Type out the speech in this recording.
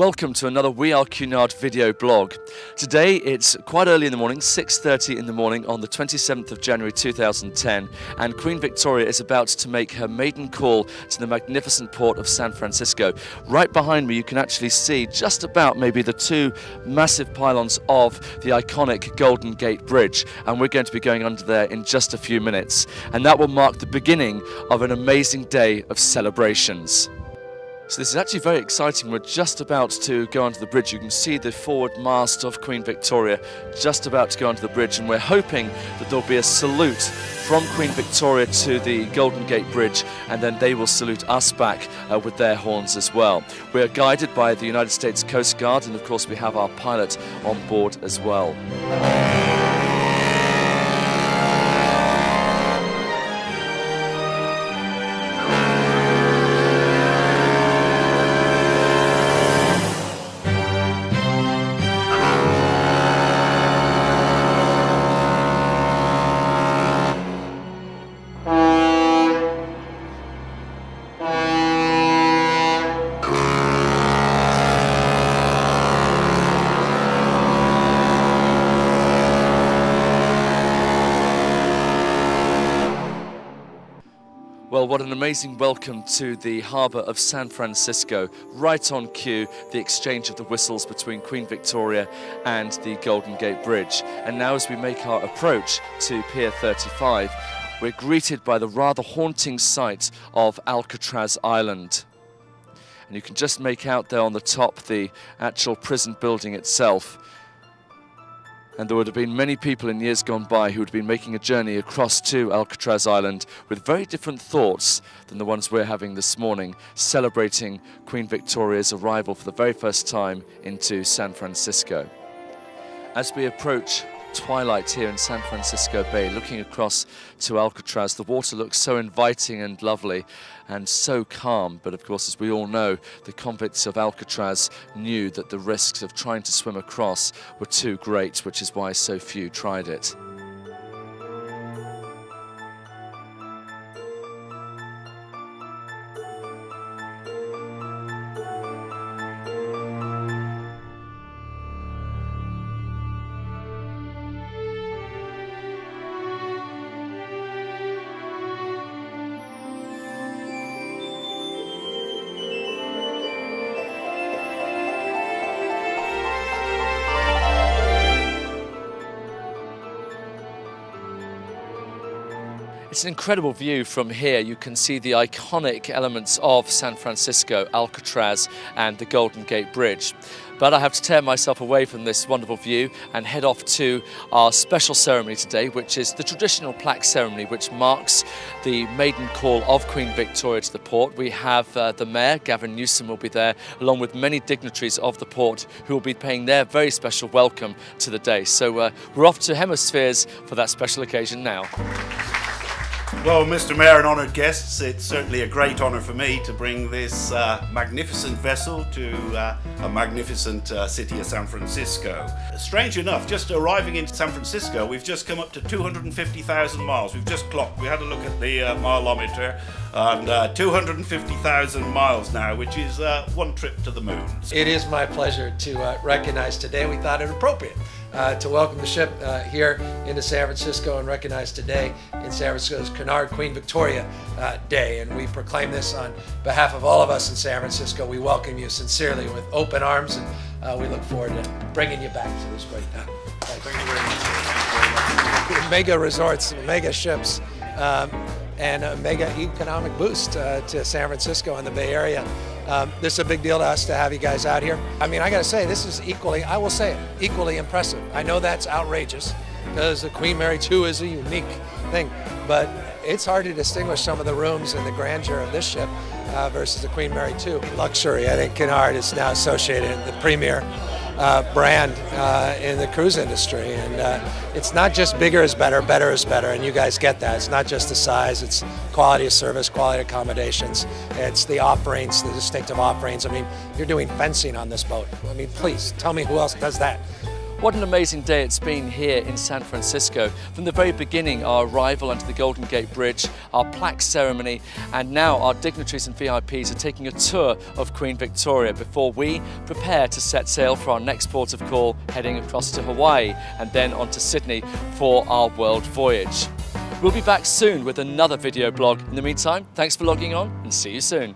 Welcome to another We Are Cunard video blog. Today it's quite early in the morning, 6:30 in the morning on the 27th of January 2010, and Queen Victoria is about to make her maiden call to the magnificent port of San Francisco. Right behind me you can actually see just about maybe the two massive pylons of the iconic Golden Gate Bridge, and we're going to be going under there in just a few minutes, and that will mark the beginning of an amazing day of celebrations. So this is actually very exciting. We're just about to go onto the bridge. You can see the forward mast of Queen Victoria just about to go onto the bridge, and we're hoping that there'll be a salute from Queen Victoria to the Golden Gate Bridge, and then they will salute us back with their horns as well. We are guided by the United States Coast Guard, and of course we have our pilot on board as well. Well, what an amazing welcome to the harbour of San Francisco. Right on cue, the exchange of the whistles between Queen Victoria and the Golden Gate Bridge. And now as we make our approach to Pier 35, we're greeted by the rather haunting sight of Alcatraz Island. And you can just make out there on the top the actual prison building itself. And there would have been many people in years gone by who would have been making a journey across to Alcatraz Island with very different thoughts than the ones we're having this morning, celebrating Queen Victoria's arrival for the very first time into San Francisco. As we approach twilight here in San Francisco Bay, looking across to Alcatraz, the water looks so inviting and lovely and so calm, but of course, as we all know, the convicts of Alcatraz knew that the risks of trying to swim across were too great, which is why so few tried it. It's an incredible view from here. You can see the iconic elements of San Francisco, Alcatraz and the Golden Gate Bridge. But I have to tear myself away from this wonderful view and head off to our special ceremony today, which is the traditional plaque ceremony, which marks the maiden call of Queen Victoria to the port. We have the Mayor, Gavin Newsom, will be there, along with many dignitaries of the port who will be paying their very special welcome to the day. So we're off to Hemispheres for that special occasion now. Well, Mr. Mayor and honoured guests, it's certainly a great honour for me to bring this magnificent vessel to a magnificent city of San Francisco. Strange enough, just arriving into San Francisco, we've just come up to 250,000 miles. We've just clocked, we had a look at the mileometer, and 250,000 miles now, which is one trip to the moon. It is my pleasure to recognize today. We thought it appropriate to welcome the ship here into San Francisco and recognize today in San Francisco's Cunard Queen Victoria Day. And we proclaim this on behalf of all of us in San Francisco. We welcome you sincerely with open arms, and we look forward to bringing you back to this great time. Thank you very much. Mega resorts, mega ships, and a mega economic boost to San Francisco and the Bay Area. This is a big deal to us to have you guys out here. I mean, I gotta say, this is equally, I will say it, equally impressive. I know that's outrageous because the Queen Mary II is a unique thing, but it's hard to distinguish some of the rooms and the grandeur of this ship versus the Queen Mary II. Luxury, I think Cunard is now associated with the premier brand in the cruise industry, and it's not just bigger is better, better is better, and you guys get that. It's not just the size, it's quality of service, quality of accommodations, it's the offerings, the distinctive offerings. I mean, you're doing fencing on this boat. I mean, please, tell me who else does that. What an amazing day it's been here in San Francisco. From the very beginning, our arrival onto the Golden Gate Bridge, our plaque ceremony, and now our dignitaries and VIPs are taking a tour of Queen Victoria before we prepare to set sail for our next port of call, heading across to Hawaii and then on to Sydney for our world voyage. We'll be back soon with another video blog. In the meantime, thanks for logging on and see you soon.